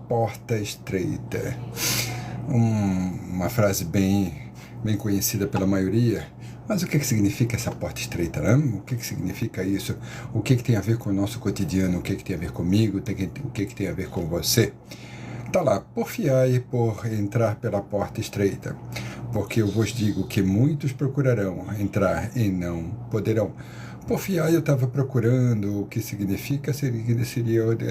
porta estreita. Uma frase bem conhecida pela maioria. Mas o que significa essa porta estreita, né? O que significa isso? O que tem a ver com o nosso cotidiano? O que tem a ver comigo? O que tem a ver com você? Tá lá, porfiai por entrar pela porta estreita, porque eu vos digo que muitos procurarão entrar e não poderão. Porfiai eu estava procurando, o que significa seria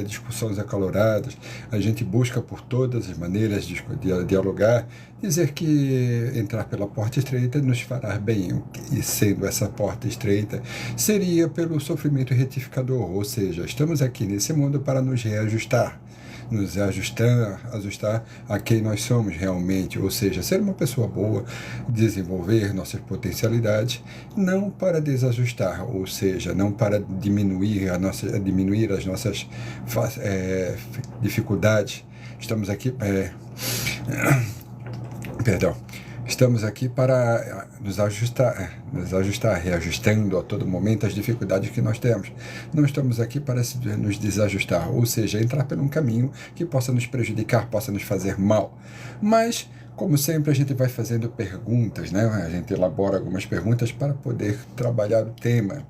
discussões acaloradas, a gente busca por todas as maneiras de dialogar, dizer que entrar pela porta estreita nos fará bem, e sendo essa porta estreita, seria pelo sofrimento retificador, ou seja, estamos aqui nesse mundo para nos reajustar, nos ajustar a quem nós somos realmente, ou seja, ser uma pessoa boa, desenvolver nossas potencialidades, não para desajustar, ou seja, não para diminuir as nossas dificuldades. Estamos aqui, Estamos aqui para nos ajustar, reajustando a todo momento as dificuldades que nós temos. Não estamos aqui para nos desajustar, ou seja, entrar por um caminho que possa nos prejudicar, possa nos fazer mal. Mas, como sempre, a gente vai fazendo perguntas, né? A gente elabora algumas perguntas para poder trabalhar o tema.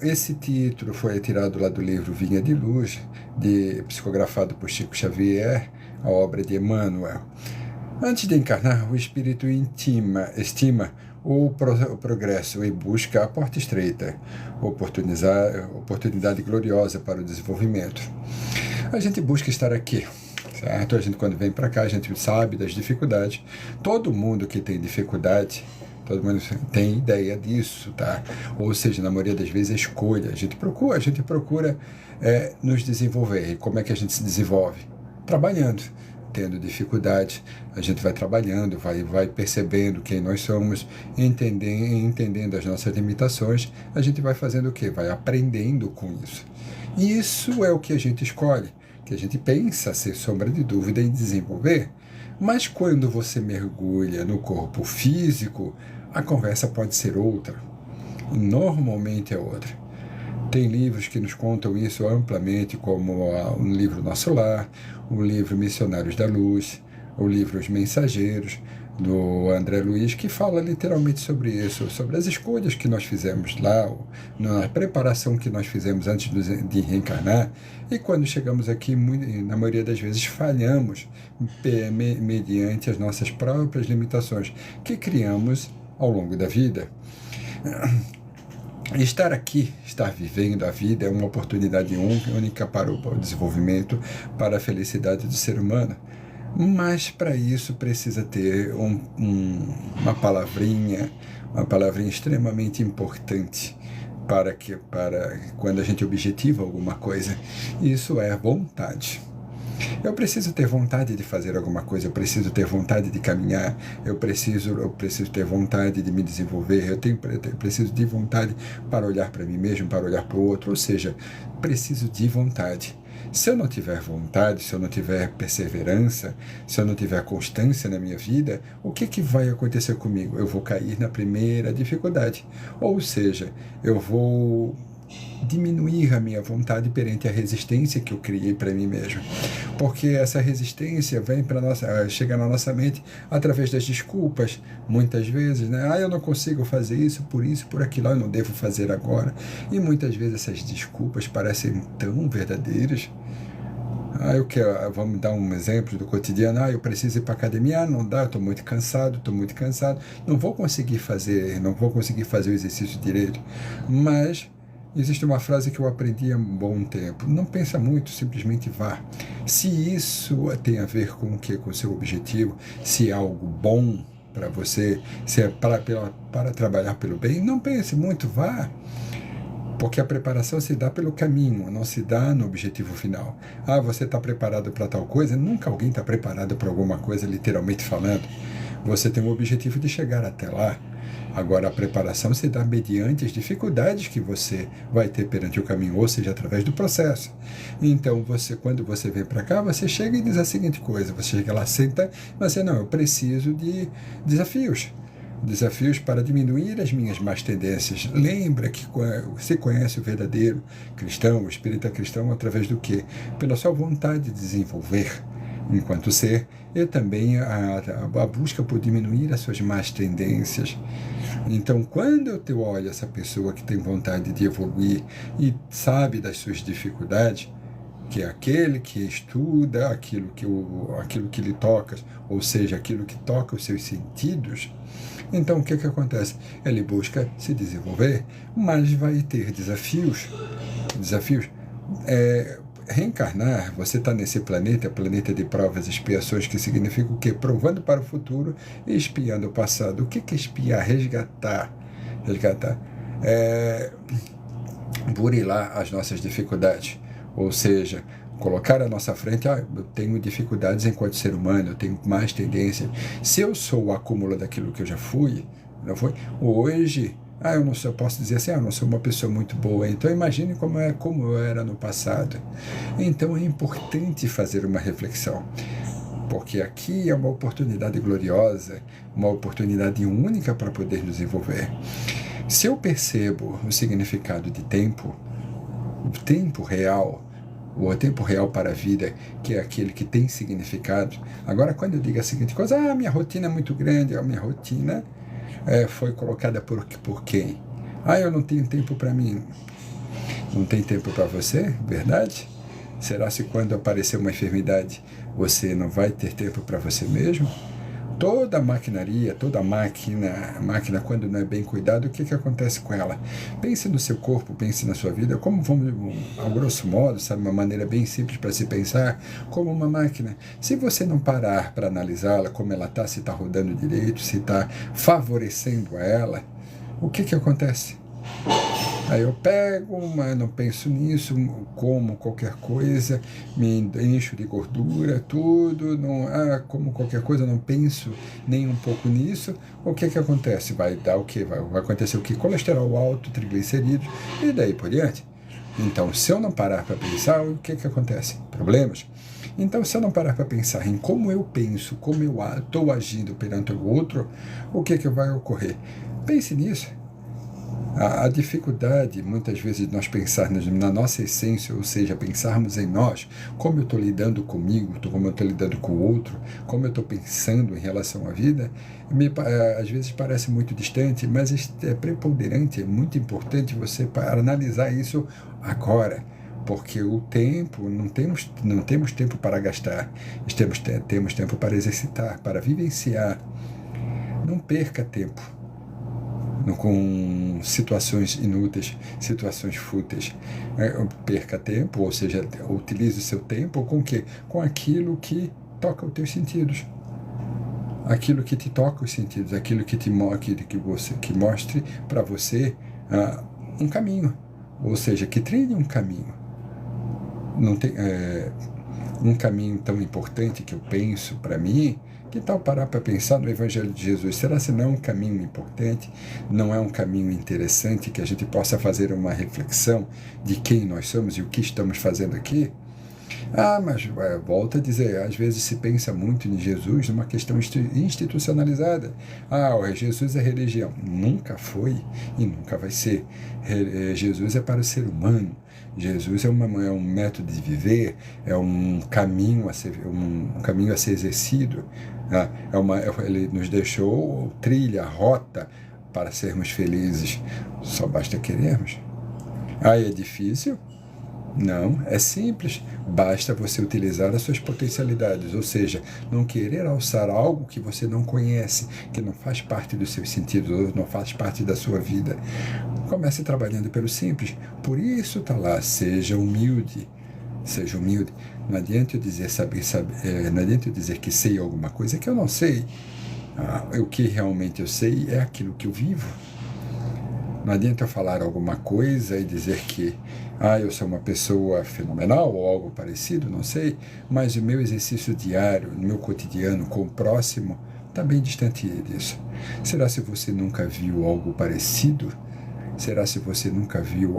Esse título foi tirado lá do livro Vinha de Luz, psicografado por Chico Xavier, a obra de Emmanuel. Antes de encarnar, o espírito estima o progresso e busca a porta estreita, oportunidade gloriosa para o desenvolvimento. A gente busca estar aqui, certo? A gente, quando vem para cá, a gente sabe das dificuldades. Todo mundo que tem dificuldade, todo mundo tem ideia disso, tá? Ou seja, na maioria das vezes, a escolha. A gente procura nos desenvolver. E como é que a gente se desenvolve? Trabalhando. Tendo dificuldade, a gente vai trabalhando, vai percebendo quem nós somos, entendendo as nossas limitações, a gente vai fazendo o quê? Vai aprendendo com isso. E isso é o que a gente escolhe, que a gente pensa, sem sombra de dúvida, em desenvolver. Mas quando você mergulha no corpo físico, a conversa pode ser outra. Normalmente é outra. Tem livros que nos contam isso amplamente, como o livro Nosso Lar, o livro Missionários da Luz, o livro Os Mensageiros, do André Luiz, que fala literalmente sobre isso, sobre as escolhas que nós fizemos lá, na preparação que nós fizemos antes de reencarnar, e quando chegamos aqui, na maioria das vezes, falhamos mediante as nossas próprias limitações que criamos ao longo da vida. Estar aqui, estar vivendo a vida é uma oportunidade única para o desenvolvimento, para a felicidade do ser humano. Mas para isso precisa ter uma palavrinha extremamente importante para quando a gente objetiva alguma coisa. Isso é vontade. Eu preciso ter vontade de fazer alguma coisa, eu preciso ter vontade de caminhar, eu preciso ter vontade de me desenvolver, eu preciso de vontade para olhar para mim mesmo, para olhar para o outro, ou seja, preciso de vontade. Se eu não tiver vontade, se eu não tiver perseverança, se eu não tiver constância na minha vida, o que vai acontecer comigo? Eu vou cair na primeira dificuldade, ou seja, eu vou diminuir a minha vontade perante a resistência que eu criei para mim mesmo, porque essa resistência chega na nossa mente através das desculpas, muitas vezes, né? Eu não consigo fazer isso, por aquilo, eu não devo fazer agora, e muitas vezes essas desculpas parecem tão verdadeiras. Vamos dar um exemplo do cotidiano. Eu preciso ir para a academia, não dá, estou muito cansado, não vou conseguir fazer o exercício direito. Mas existe uma frase que eu aprendi há um bom tempo: não pensa muito, simplesmente vá. Se isso tem a ver com o que? Com o seu objetivo, se é algo bom para você, se é para trabalhar pelo bem, não pense muito, vá. Porque a preparação se dá pelo caminho, não se dá no objetivo final. Você está preparado para tal coisa? Nunca alguém está preparado para alguma coisa, literalmente falando. Você tem o objetivo de chegar até lá. Agora, a preparação se dá mediante as dificuldades que você vai ter perante o caminho, ou seja, através do processo. Então, quando você vem para cá, você chega e diz a seguinte coisa: você chega lá, senta, mas eu preciso de desafios. Desafios para diminuir as minhas más tendências. Lembra que você conhece o verdadeiro cristão, o espírita cristão, através do quê? Pela sua vontade de desenvolver enquanto ser, e também a busca por diminuir as suas más tendências. Então, quando eu olho essa pessoa que tem vontade de evoluir e sabe das suas dificuldades, que é aquele que estuda aquilo que lhe toca, ou seja, aquilo que toca os seus sentidos, então o que acontece? Ele busca se desenvolver, mas vai ter desafios. Reencarnar, você está nesse planeta de provas e expiações, que significa o quê? Provando para o futuro e espiando o passado. O que é espiar? Resgatar. Burilar as nossas dificuldades. Ou seja, colocar à nossa frente, eu tenho dificuldades enquanto ser humano, eu tenho mais tendência. Se eu sou o acúmulo daquilo que eu já fui, não foi? Hoje, eu não sou, eu posso dizer assim, eu não sou uma pessoa muito boa, então imagine como eu era no passado. Então é importante fazer uma reflexão, porque aqui é uma oportunidade gloriosa, uma oportunidade única para poder nos desenvolver. Se eu percebo o significado de tempo, o tempo real para a vida, que é aquele que tem significado. Agora, quando eu digo a seguinte coisa, minha rotina é muito grande, a minha rotina foi colocada por quem? Eu não tenho tempo para mim. Não tem tempo para você? Verdade? Será se quando aparecer uma enfermidade, você não vai ter tempo para você mesmo? Toda maquinaria, toda máquina, quando não é bem cuidado, o que acontece com ela? Pense no seu corpo, pense na sua vida, como vamos, ao grosso modo, sabe, uma maneira bem simples para se pensar, como uma máquina. Se você não parar para analisá-la, como ela está, se está rodando direito, se está favorecendo a ela, o que acontece? Aí eu pego, mas não penso nisso, como qualquer coisa, me encho de gordura, tudo, não, como qualquer coisa, não penso nem um pouco nisso. O que acontece? Vai dar o quê? Vai acontecer o quê? Colesterol alto, triglicerídeos e daí por diante. Então, se eu não parar para pensar, o que acontece? Problemas. Então, se eu não parar para pensar em como eu penso, como eu estou agindo perante o outro, o que vai ocorrer? Pense nisso. A dificuldade, muitas vezes, de nós pensarmos na nossa essência, ou seja, pensarmos em nós, como eu estou lidando comigo, como eu estou lidando com o outro, como eu estou pensando em relação à vida, às vezes parece muito distante, mas é preponderante, é muito importante você analisar isso agora, porque o tempo, não temos tempo para gastar, temos tempo para exercitar, para vivenciar. Não perca tempo com situações inúteis, situações fúteis. Perca tempo, ou seja, utilize o seu tempo com o quê? Com aquilo que toca os teus sentidos. Aquilo que te toca os sentidos, aquilo que mostre para você um caminho, ou seja, que trilhe um caminho. Não tem um caminho tão importante que eu penso para mim. Que tal parar para pensar no Evangelho de Jesus? Será se não é um caminho importante, não é um caminho interessante que a gente possa fazer uma reflexão de quem nós somos e o que estamos fazendo aqui? Mas volto a dizer, às vezes se pensa muito em Jesus numa questão institucionalizada. Jesus é religião. Nunca foi e nunca vai ser. Jesus é para o ser humano. Jesus é um método de viver, é um caminho a ser exercido. Ele nos deixou trilha, rota para sermos felizes. Só basta querermos. É difícil? Não, é simples. Basta você utilizar as suas potencialidades, ou seja, não querer alçar algo que você não conhece, que não faz parte dos seus sentidos, ou não faz parte da sua vida. Comece trabalhando pelo simples. Por isso está lá, seja humilde. Seja humilde. Não adianta eu dizer não adianta eu dizer que sei alguma coisa que eu não sei. O que realmente eu sei é aquilo que eu vivo. Não adianta eu falar alguma coisa e dizer que eu sou uma pessoa fenomenal ou algo parecido, não sei, mas o meu exercício diário, no meu cotidiano com o próximo, está bem distante disso. Será se você nunca viu algo parecido? Será se você nunca viu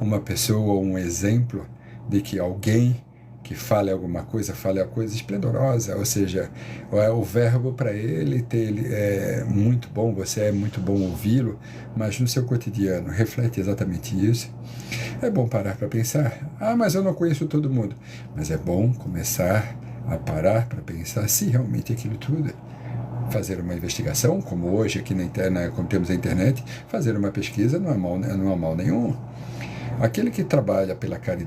uma pessoa, um exemplo de que alguém que fale alguma coisa, fale a coisa esplendorosa, ou seja, o verbo para ele é muito bom, você é muito bom ouvi-lo, mas no seu cotidiano reflete exatamente isso. É bom parar para pensar, mas eu não conheço todo mundo, mas é bom começar a parar para pensar se realmente aquilo tudo. Fazer uma investigação, como hoje aqui na internet, como temos a internet, fazer uma pesquisa não há mal nenhum. Aquele que trabalha pela caridade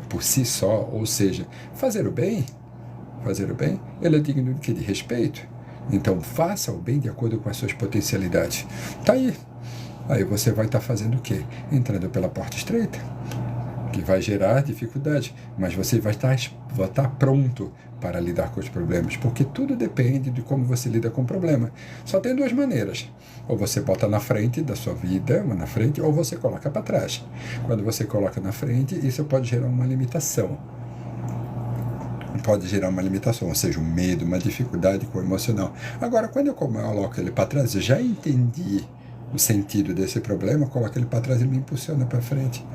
por si só, ou seja, fazer o bem, ele é digno de respeito. Então faça o bem de acordo com as suas potencialidades. Tá aí. Aí você vai estar fazendo o quê? Entrando pela porta estreita, que vai gerar dificuldade, mas você vai estar pronto para lidar com os problemas, porque tudo depende de como você lida com o problema. Só tem duas maneiras: ou você bota na frente da sua vida, ou você coloca para trás. Quando você coloca na frente, isso pode gerar uma limitação. Ou seja, um medo, uma dificuldade com o emocional. Agora, quando eu coloco ele para trás, eu já entendi o sentido desse problema, eu coloco ele para trás e me impulsiona para frente.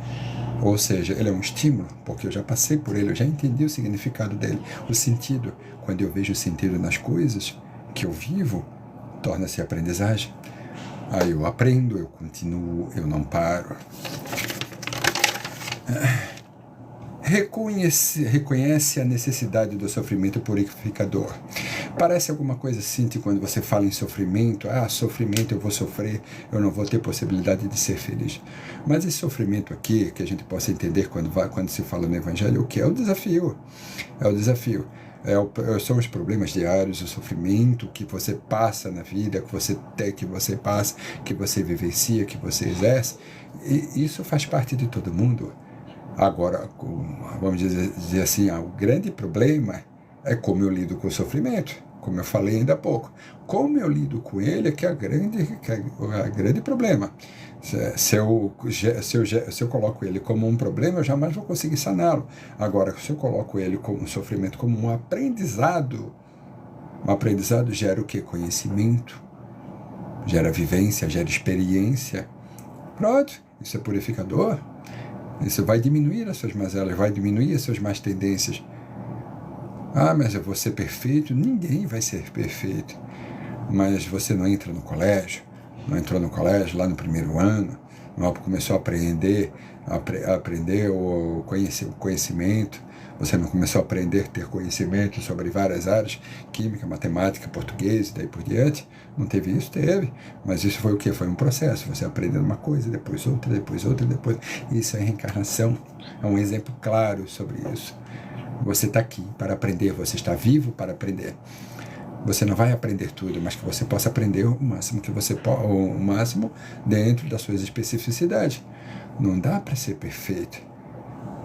Ou seja, ele é um estímulo, porque eu já passei por ele, eu já entendi o significado dele, o sentido. Quando eu vejo o sentido nas coisas que eu vivo, torna-se aprendizagem. Aí eu aprendo, eu continuo, eu não paro. Reconhece a necessidade do sofrimento purificador. Parece alguma coisa assim quando você fala em sofrimento. Sofrimento, eu vou sofrer, eu não vou ter possibilidade de ser feliz. Mas esse sofrimento aqui, que a gente possa entender quando se fala no Evangelho, o que é o desafio? É o desafio. São os problemas diários, o sofrimento que você passa na vida, que você passa, que você vivencia, que você exerce. E isso faz parte de todo mundo. Agora, vamos dizer assim, o grande problema é como eu lido com o sofrimento, como eu falei ainda há pouco. Como eu lido com ele é que é o grande problema. Se eu coloco ele como um problema, eu jamais vou conseguir saná-lo. Agora, se eu coloco ele como um sofrimento, como um aprendizado gera o quê? Conhecimento, gera vivência, gera experiência. Pronto, isso é purificador. Isso vai diminuir as suas mazelas, vai diminuir as suas más tendências. Mas eu vou ser perfeito? Ninguém vai ser perfeito. Mas você não entrou no colégio lá no primeiro ano, não começou a aprender o conhecimento, você não começou a ter conhecimento sobre várias áreas, química, matemática, português e daí por diante. Não teve isso? Teve. Mas isso foi o quê? Foi um processo. Você aprendendo uma coisa, depois outra. Isso é reencarnação. É um exemplo claro sobre isso. Você está aqui para aprender, você está vivo para aprender. Você não vai aprender tudo, mas que você possa aprender o máximo dentro das suas especificidades. Não dá para ser perfeito.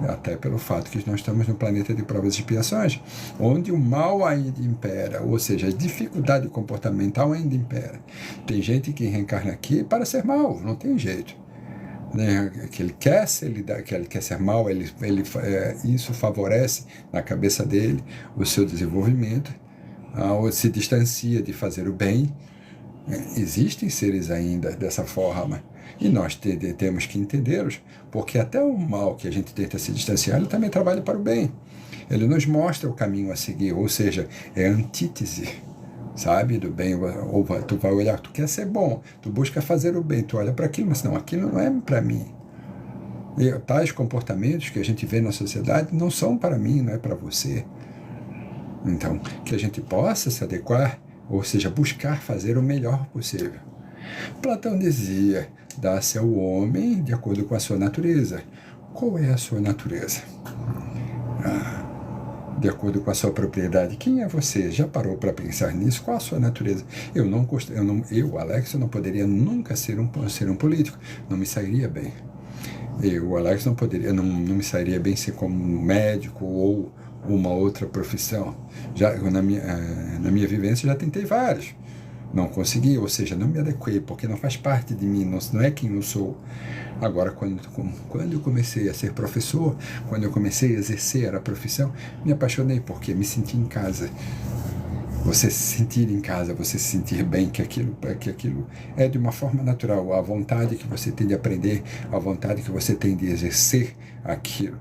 Até pelo fato que nós estamos no planeta de provas e expiações, onde o mal ainda impera, ou seja, a dificuldade comportamental ainda impera. Tem gente que reencarna aqui para ser mal, não tem jeito. Que ele quer ser mal, isso favorece na cabeça dele o seu desenvolvimento, ou se distancia de fazer o bem. Existem seres ainda dessa forma, e nós temos que entendê-los, porque até o mal que a gente tenta se distanciar, ele também trabalha para o bem. Ele nos mostra o caminho a seguir, ou seja, é a antítese, sabe, do bem. Ou tu vai olhar, tu quer ser bom, tu busca fazer o bem, tu olha para aquilo, mas não, aquilo não é para mim. E tais comportamentos que a gente vê na sociedade não são para mim, não é para você. Então, que a gente possa se adequar, ou seja, buscar fazer o melhor possível. Platão dizia: dá-se ao homem de acordo com a sua natureza. Qual é a sua natureza? De acordo com a sua propriedade. Quem é você? Já parou para pensar nisso? Qual a sua natureza? Eu, Alex, não poderia nunca ser um político. Não me sairia bem. Eu, Alex, não me sairia bem ser como um médico ou uma outra profissão. Na minha vivência, já tentei vários. Não consegui, ou seja, não me adequei, porque não faz parte de mim, não é quem eu sou. Agora, quando eu comecei a ser professor, quando eu comecei a exercer a profissão, me apaixonei, porque me senti em casa. você se sentir em casa, você se sentir bem, que aquilo é de uma forma natural, a vontade que você tem de aprender, a vontade que você tem de exercer aquilo.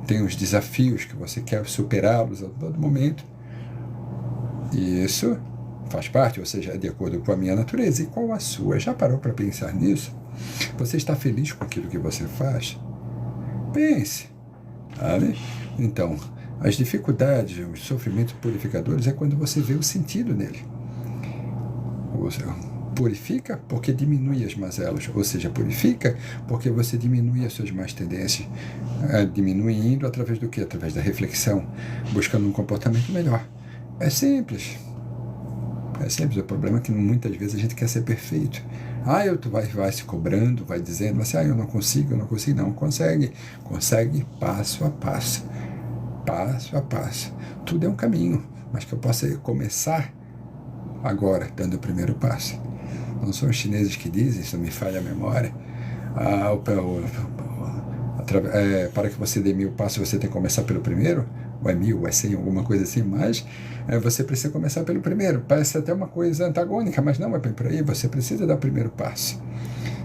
Tem os desafios que você quer superá-los a todo momento. E isso faz parte, ou seja, é de acordo com a minha natureza. E qual a sua? Já parou para pensar nisso? Você está feliz com aquilo que você faz? Pense, sabe? Então, as dificuldades, os sofrimentos purificadores é quando você vê o sentido nele. Ou seja, purifica porque diminui as mazelas, ou seja, purifica porque você diminui as suas más tendências, diminuindo através do quê? Através da reflexão, buscando um comportamento melhor. É simples. É simples. O problema é que muitas vezes a gente quer ser perfeito. Tu vai se cobrando, vai dizendo assim, eu não consigo. Não, consegue passo a passo. Passo a passo. Tudo é um caminho, mas que eu possa começar agora, dando o primeiro passo. Não são os chineses que dizem, se não me falha a memória, para que você dê 1000 passos, você tem que começar pelo primeiro, ou é 1000, ou é 100, alguma coisa assim, mas você precisa começar pelo primeiro. Parece até uma coisa antagônica, mas não é bem por aí, você precisa dar o primeiro passo.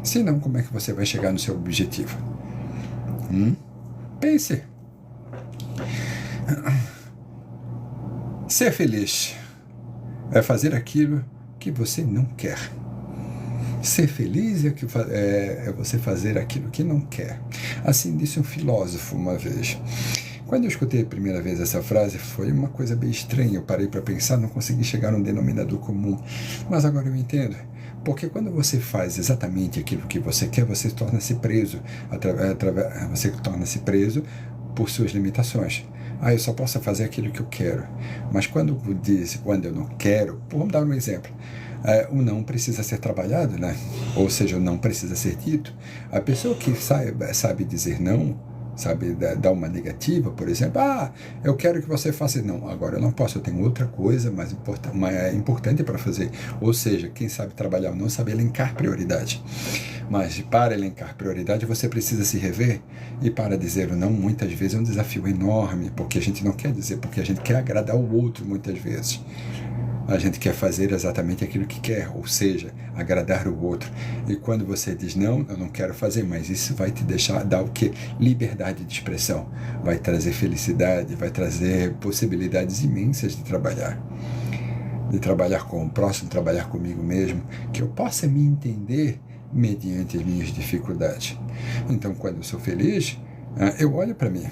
Senão, como é que você vai chegar no seu objetivo? Pense. Ser feliz é fazer aquilo que você não quer. Ser feliz é você fazer aquilo que não quer. Assim disse um filósofo uma vez. Quando eu escutei a primeira vez essa frase, foi uma coisa bem estranha. Eu parei para pensar, não consegui chegar num denominador comum. Mas agora eu entendo. Porque quando você faz exatamente aquilo que você quer, você torna-se preso. Você torna-se preso por suas limitações. Eu só posso fazer aquilo que eu quero. Mas quando eu não quero, vamos dar um exemplo. O não precisa ser trabalhado, né? Ou seja, o não precisa ser dito. A pessoa que sabe dizer não, sabe dar uma negativa, por exemplo, eu quero que você faça, não, agora eu não posso, eu tenho outra coisa mais importante para fazer. Ou seja, quem sabe trabalhar ou não sabe elencar prioridade. Mas para elencar prioridade você precisa se rever, e para dizer o não muitas vezes é um desafio enorme, porque a gente não quer dizer, porque a gente quer agradar o outro muitas vezes. A gente quer fazer exatamente aquilo que quer, ou seja, agradar o outro. E quando você diz não, eu não quero fazer, mas isso vai te dar o quê? Liberdade de expressão. Vai trazer felicidade, vai trazer possibilidades imensas de trabalhar. De trabalhar com o próximo, trabalhar comigo mesmo, que eu possa me entender mediante as minhas dificuldades. Então, quando eu sou feliz, eu olho para mim.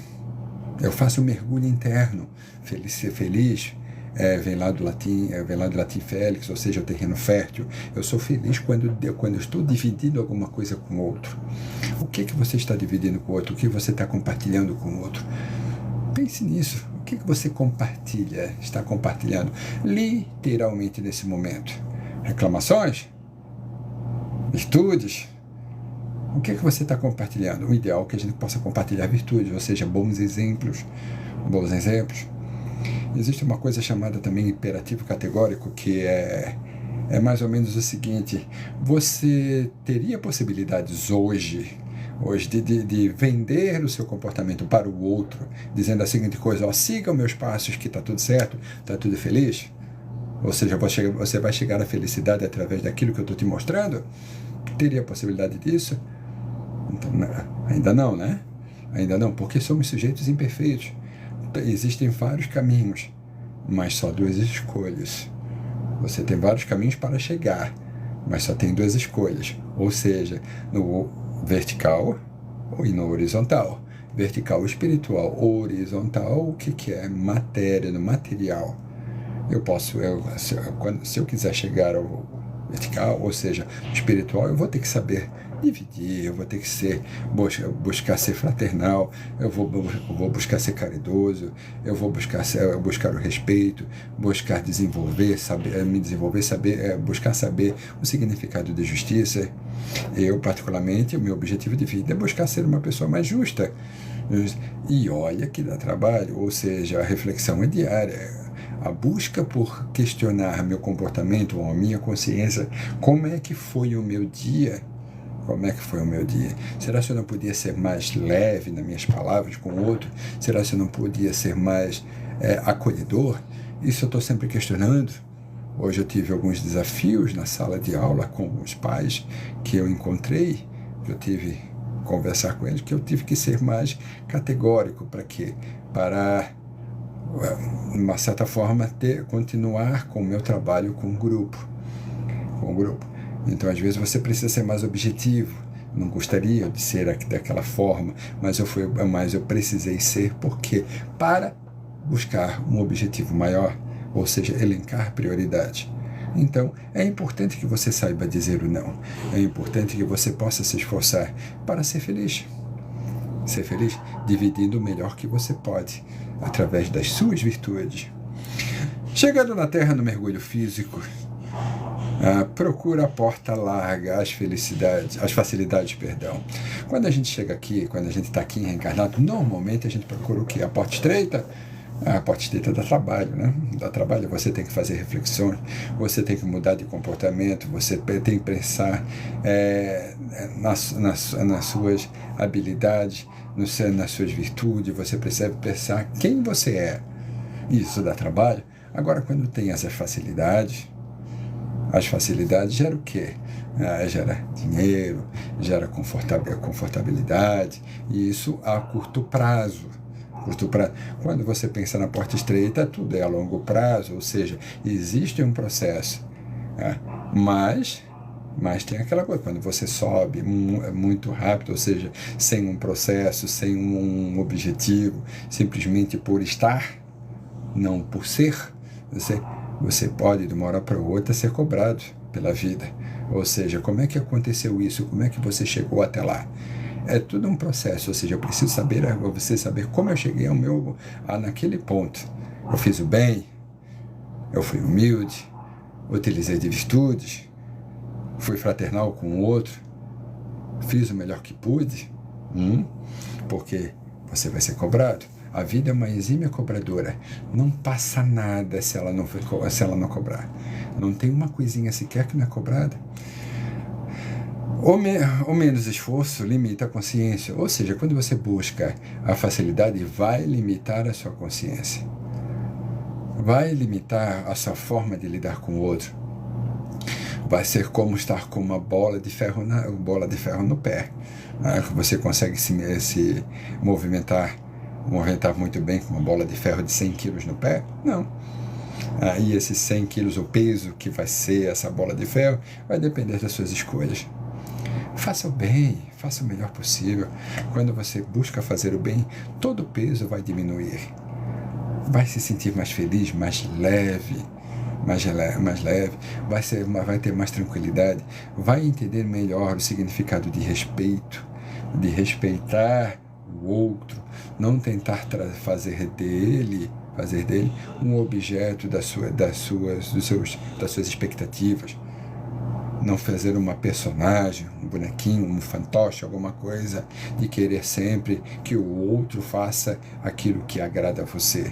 Eu faço um mergulho interno. Ser feliz vem lá do latim felix, ou seja, o terreno fértil. Eu sou feliz quando eu estou dividindo alguma coisa com o outro. O que você está dividindo com o outro? O que você está compartilhando com o outro? Pense nisso. O que você está compartilhando literalmente nesse momento? Reclamações? Virtudes? O que você está compartilhando? O ideal é que a gente possa compartilhar virtudes, ou seja, bons exemplos. Existe uma coisa chamada também imperativo categórico, que é mais ou menos o seguinte: você teria possibilidades hoje de vender o seu comportamento para o outro, dizendo a seguinte coisa: siga os meus passos que está tudo certo, está tudo feliz? Ou seja, você vai chegar à felicidade através daquilo que eu estou te mostrando? Teria a possibilidade disso? Então, ainda não, né? Ainda não, porque somos sujeitos imperfeitos. Existem vários caminhos, mas só 2 escolhas. Você tem vários caminhos para chegar, mas só tem 2 escolhas. Ou seja, no vertical e no horizontal. Vertical espiritual, horizontal, o que é? Matéria, no material. Se eu quiser chegar ao vertical, ou seja, espiritual, eu vou ter que saber dividir, eu vou ter que buscar ser fraternal, eu vou buscar ser caridoso, eu vou buscar o respeito, buscar me desenvolver, buscar saber o significado de justiça. Eu, particularmente, o meu objetivo de vida é buscar ser uma pessoa mais justa. E olha que dá trabalho, ou seja, a reflexão é diária. A busca por questionar meu comportamento ou a minha consciência, como é que foi o meu dia? Será que eu não podia ser mais leve nas minhas palavras com o outro? Será que eu não podia ser mais acolhedor? Isso eu estou sempre questionando. Hoje eu tive alguns desafios na sala de aula com os pais que eu encontrei, que eu tive que conversar com eles, que eu tive que ser mais categórico. Para quê? Para, de uma certa forma, continuar com o meu trabalho com o grupo. Então, às vezes, você precisa ser mais objetivo. Não gostaria de ser daquela forma, mas eu precisei ser. Por quê? Para buscar um objetivo maior, ou seja, elencar prioridades. Então, é importante que você saiba dizer o não. É importante que você possa se esforçar para ser feliz. Ser feliz dividindo o melhor que você pode, através das suas virtudes. Chegando na Terra no mergulho físico, procura a porta larga, as facilidades. Quando a gente chega aqui, quando a gente está aqui reencarnado, normalmente a gente procura o quê? A porta estreita? A porta estreita dá trabalho, né? Dá trabalho, você tem que fazer reflexões, você tem que mudar de comportamento, você tem que pensar nas suas habilidades, nas suas virtudes, você precisa pensar quem você é. Isso dá trabalho. Agora, quando tem essas facilidades, as facilidades geram o quê? Gera dinheiro, gera confortabilidade, e isso a curto prazo. Quando você pensa na porta estreita, tudo é a longo prazo, ou seja, existe um processo. Mas tem aquela coisa, quando você sobe muito rápido, ou seja, sem um processo, sem um objetivo, simplesmente por estar, não por ser, você pode, de uma hora para outra, ser cobrado pela vida. Ou seja, como é que aconteceu isso? Como é que você chegou até lá? É tudo um processo, ou seja, eu preciso saber como eu cheguei naquele ponto. Eu fiz o bem, eu fui humilde, utilizei de virtudes, fui fraternal com o outro, fiz o melhor que pude, porque você vai ser cobrado. A vida é uma exímia cobradora. Não passa nada se ela não cobrar. Não tem uma coisinha sequer que não é cobrada. O menos esforço limita a consciência. Ou seja, quando você busca a facilidade, vai limitar a sua consciência. Vai limitar a sua forma de lidar com o outro. Vai ser como estar com uma bola de ferro no pé. Você consegue se movimentar muito bem com uma bola de ferro de 100 quilos no pé? Não. E esses 100 quilos, o peso que vai ser essa bola de ferro, vai depender das suas escolhas. Faça o bem, faça o melhor possível. Quando você busca fazer o bem, todo o peso vai diminuir. Vai se sentir mais feliz, mais leve, vai ter mais tranquilidade, vai entender melhor o significado de respeito, de respeitar o outro, não tentar fazer dele um objeto das suas expectativas, não fazer uma personagem, um bonequinho, um fantoche, alguma coisa, de querer sempre que o outro faça aquilo que agrada a você,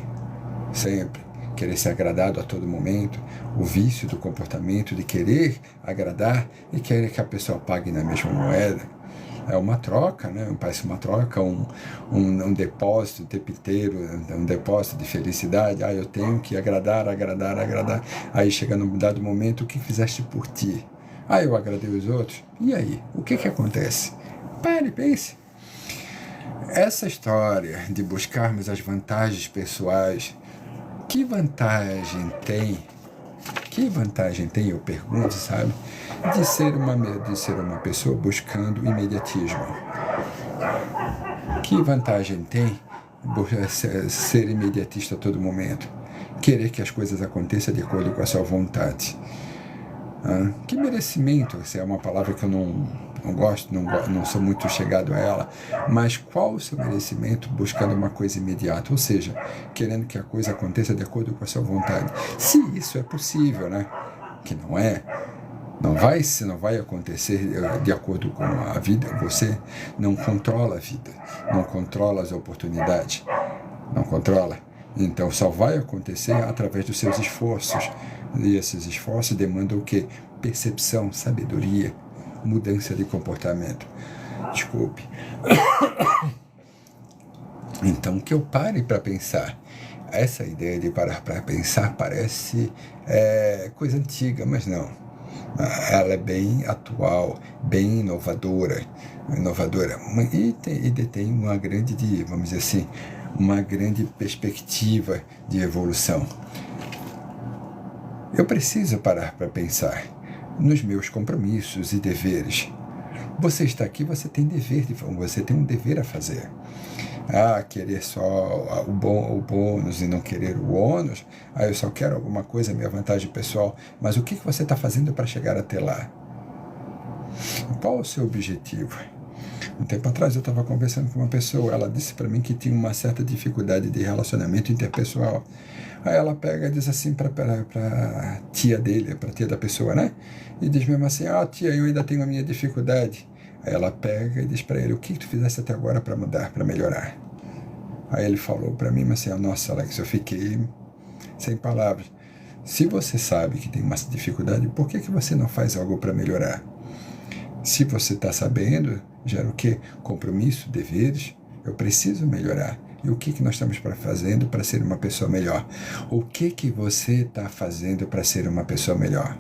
sempre querer ser agradado a todo momento, o vício do comportamento de querer agradar e querer que a pessoa pague na mesma moeda. É uma troca, né? Parece uma troca, um depósito o tempo inteiro, um depósito de felicidade. Eu tenho que agradar. Aí chega num dado momento, o que fizeste por ti? Eu agradei os outros. E aí? O que acontece? Pare, pense. Essa história de buscarmos as vantagens pessoais, que vantagem tem, eu pergunto, sabe, de ser uma pessoa buscando imediatismo? Que vantagem tem ser imediatista a todo momento? Querer que as coisas aconteçam de acordo com a sua vontade? Que merecimento, essa é uma palavra que eu não gosto, não sou muito chegado a ela, mas qual o seu merecimento buscando uma coisa imediata, ou seja, querendo que a coisa aconteça de acordo com a sua vontade? Se isso é possível, né? Que não é, não vai acontecer de acordo com a vida, você não controla a vida, não controla as oportunidades, não controla. Então só vai acontecer através dos seus esforços. E esses esforços demandam o quê? Percepção, sabedoria, mudança de comportamento. Desculpe. Então, que eu pare para pensar. Essa ideia de parar para pensar parece coisa antiga, mas não. Ela é bem atual, bem inovadora, e detém uma grande, vamos dizer assim, uma grande perspectiva de evolução. Eu preciso parar para pensar nos meus compromissos e deveres. Você está aqui, você tem você tem um dever a fazer. Querer só o bônus e não querer o ônus. Eu só quero alguma coisa, minha vantagem pessoal. Mas o que você está fazendo para chegar até lá? Qual o seu objetivo? Um tempo atrás eu estava conversando com uma pessoa, ela disse para mim que tinha uma certa dificuldade de relacionamento interpessoal. Aí ela pega e diz assim para tia dele, para tia da pessoa, né? E diz mesmo assim, tia, eu ainda tenho a minha dificuldade. Aí ela pega e diz para ele, o que tu fizeste até agora para mudar, para melhorar? Aí ele falou para mim assim, nossa, Alex, eu fiquei sem palavras. Se você sabe que tem uma dificuldade, por que você não faz algo para melhorar? Se você está sabendo, gera o quê? Compromisso, deveres, eu preciso melhorar. E o que nós estamos fazendo para ser uma pessoa melhor? O que você está fazendo para ser uma pessoa melhor?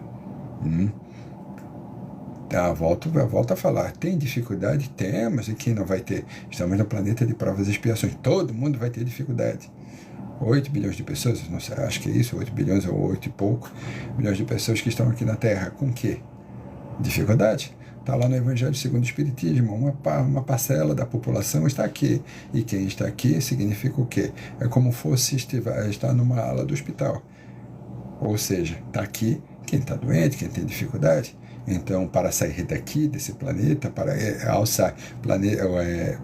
Volto a falar. Tem dificuldade? Temos. E quem não vai ter? Estamos no planeta de provas e expiações. Todo mundo vai ter dificuldade. 8 bilhões de pessoas, não sei, acho que é isso, 8 bilhões ou 8 e pouco bilhões de pessoas que estão aqui na Terra. Com o quê? Dificuldade? Está lá no Evangelho segundo o Espiritismo, uma parcela da população está aqui. E quem está aqui significa o quê? É como fosse estar numa ala do hospital. Ou seja, está aqui quem está doente, quem tem dificuldade. Então, para sair daqui, desse planeta, para alçar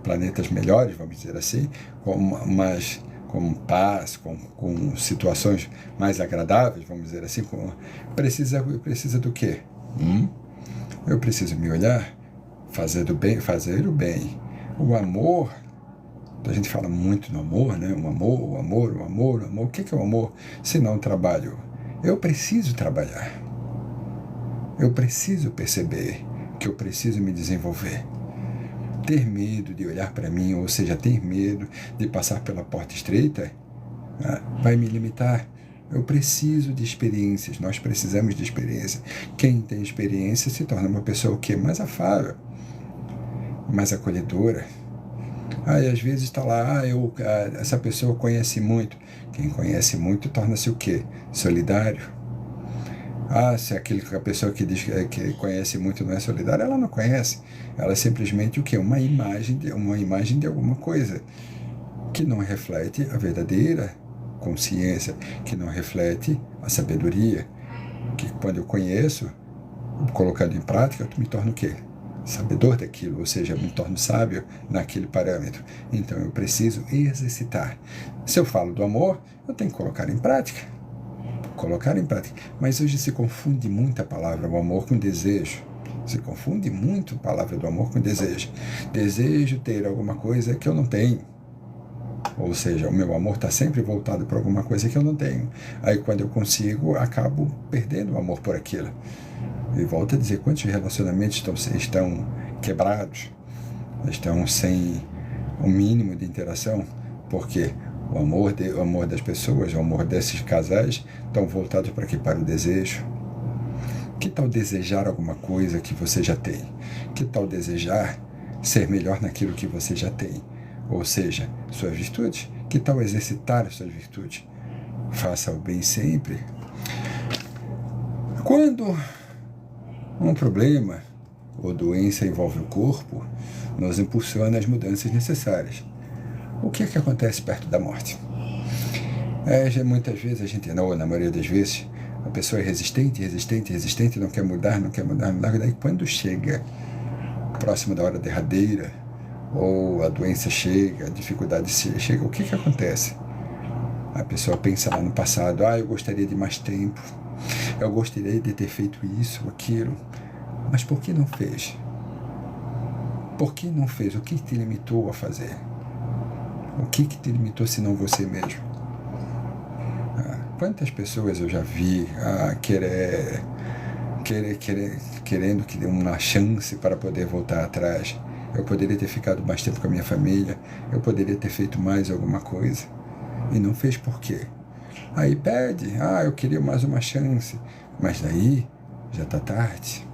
planetas melhores, vamos dizer assim, com paz, com situações mais agradáveis, vamos dizer assim, precisa do quê? Eu preciso me olhar, fazer o bem. O amor, a gente fala muito no amor, né? O amor. O que é o amor? Se não trabalho. Eu preciso trabalhar. Eu preciso perceber que eu preciso me desenvolver. Ter medo de olhar para mim, ou seja, ter medo de passar pela porta estreita, vai me limitar. Eu preciso de experiências, nós precisamos de experiência. Quem tem experiência se torna uma pessoa o quê? Mais afável, mais acolhedora. E às vezes está lá, essa pessoa conhece muito. Quem conhece muito torna-se o quê? Solidário. Se a pessoa que diz que conhece muito não é solidária, ela não conhece. Ela é simplesmente o quê? Uma imagem de alguma coisa que não reflete a verdadeira consciência, que não reflete a sabedoria, que quando eu conheço, colocando em prática, eu me torno o quê? Sabedor daquilo, ou seja, eu me torno sábio naquele parâmetro. Então eu preciso exercitar. Se eu falo do amor, eu tenho que colocar em prática. Mas hoje se confunde muito a palavra o amor com desejo. Se confunde muito a palavra do amor com desejo. Desejo ter alguma coisa que eu não tenho. Ou seja, o meu amor está sempre voltado para alguma coisa que eu não tenho. Aí quando eu consigo, acabo perdendo o amor por aquilo. E volto a dizer, quantos relacionamentos estão quebrados, estão sem o mínimo de interação, porque o amor das pessoas, o amor desses casais, estão voltados para quê? Para o desejo. Que tal desejar alguma coisa que você já tem? Que tal desejar ser melhor naquilo que você já tem? Ou seja, suas virtudes. Que tal exercitar as suas virtudes? Faça o bem sempre. Quando um problema ou doença envolve o corpo, nos impulsiona as mudanças necessárias. O que é que acontece perto da morte? Muitas vezes a gente, não, na maioria das vezes, a pessoa é resistente, não quer mudar, daí quando chega próximo da hora derradeira, ou a doença chega, a dificuldade chega, o que acontece? A pessoa pensa lá no passado, eu gostaria de mais tempo, eu gostaria de ter feito isso, aquilo, mas por que não fez? Por que não fez? O que te limitou a fazer? O que te limitou se não você mesmo? Quantas pessoas eu já vi querendo que dê uma chance para poder voltar atrás, eu poderia ter ficado mais tempo com a minha família, eu poderia ter feito mais alguma coisa. E não fez por quê? Aí pede, eu queria mais uma chance, mas daí já está tarde.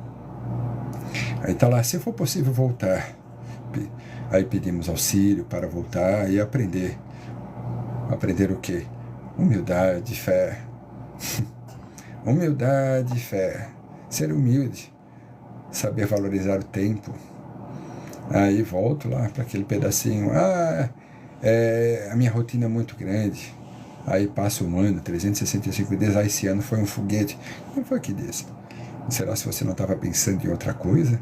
Aí está lá, se for possível voltar. Aí pedimos auxílio para voltar e aprender. Aprender o quê? Humildade, fé. Humildade, fé. Ser humilde. Saber valorizar o tempo. Aí volto lá para aquele pedacinho. A minha rotina é muito grande. Aí passa um ano, 365 dias. Esse ano foi um foguete. Quem foi que disse? Será se você não estava pensando em outra coisa?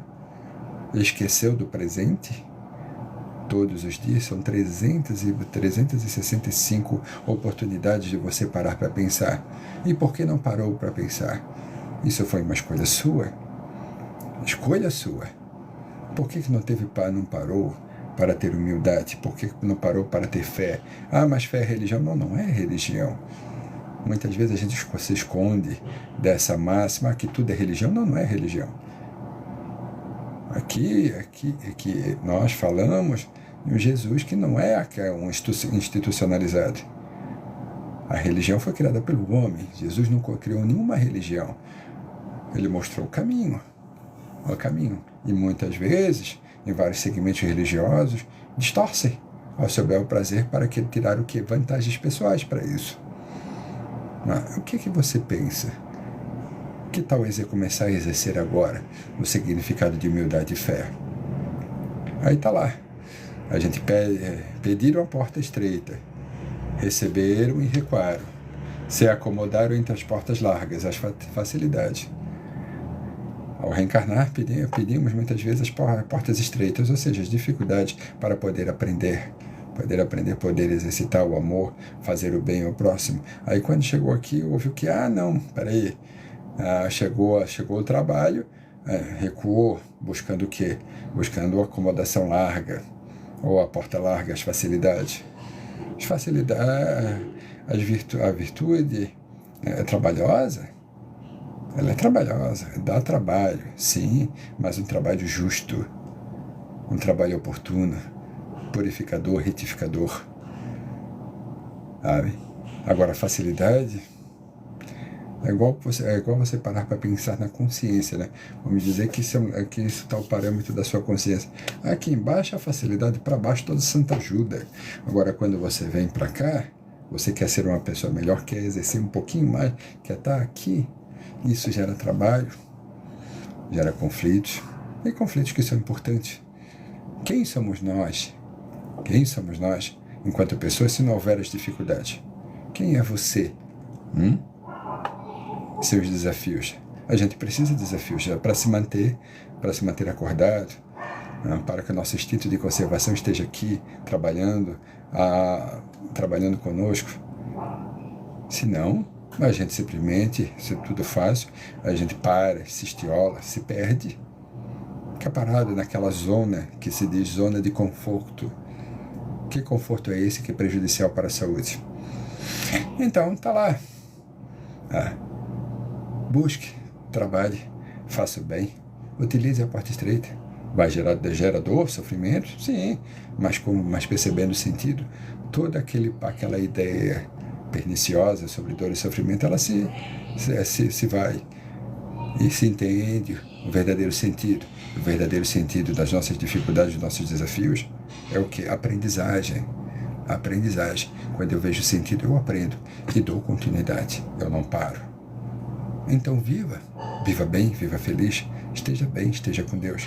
Esqueceu do presente? Todos os dias são 365 oportunidades de você parar para pensar. E por que não parou para pensar? Isso foi uma escolha sua? Escolha sua. Por que não parou para ter humildade? Por que não parou para ter fé? Mas fé é religião? Não é religião. Muitas vezes a gente se esconde dessa máxima que tudo é religião. Não é religião. Aqui nós falamos de um Jesus que não é um institucionalizado. A religião foi criada pelo homem. Jesus não criou nenhuma religião. Ele mostrou o caminho. E muitas vezes, em vários segmentos religiosos, distorcem ao seu bel prazer para tirar o que? Vantagens pessoais para isso. O que você pensa? Que tal começar a exercer agora o significado de humildade e fé? Aí está lá. A gente pediram a porta estreita, receberam e recuaram, se acomodaram entre as portas largas, as facilidades. Ao reencarnar, pedimos muitas vezes as portas estreitas, ou seja, as dificuldades para poder aprender, poder exercitar o amor, fazer o bem ao próximo. Aí quando chegou aqui, houve o que? Peraí. Chegou o trabalho, recuou, buscando o quê? Buscando a acomodação larga, ou a porta larga, as facilidades. A virtude é trabalhosa? Ela é trabalhosa, dá trabalho, sim, mas um trabalho justo, um trabalho oportuno, purificador, retificador. Sabe? Agora, a facilidade é igual você parar para pensar na consciência, né? Vamos dizer que isso está o parâmetro da sua consciência. Aqui embaixo a facilidade, para baixo toda santa ajuda. Agora, quando você vem para cá, você quer ser uma pessoa melhor, quer exercer um pouquinho mais, quer estar aqui. Isso gera trabalho, gera conflitos, e conflitos que são importantes. Quem somos nós? Enquanto pessoas, se não houver as dificuldades? Quem é você? Seus desafios. A gente precisa de desafios para se manter acordado, para que o nosso instinto de conservação esteja aqui, trabalhando conosco. Se não, a gente simplesmente, se tudo fácil, a gente para, se estiola, se perde, fica parado naquela zona que se diz zona de conforto. Que conforto é esse que é prejudicial para a saúde? Então, tá lá. Busque, trabalhe, faça o bem, utilize a porta estreita. Gera dor, sofrimento? Sim, mas percebendo o sentido, toda aquela ideia perniciosa sobre dor e sofrimento, ela se vai e se entende o verdadeiro sentido. O verdadeiro sentido das nossas dificuldades, dos nossos desafios é o que? Aprendizagem. Quando eu vejo sentido, eu aprendo e dou continuidade, eu não paro. Então viva bem, viva feliz, esteja bem, esteja com Deus.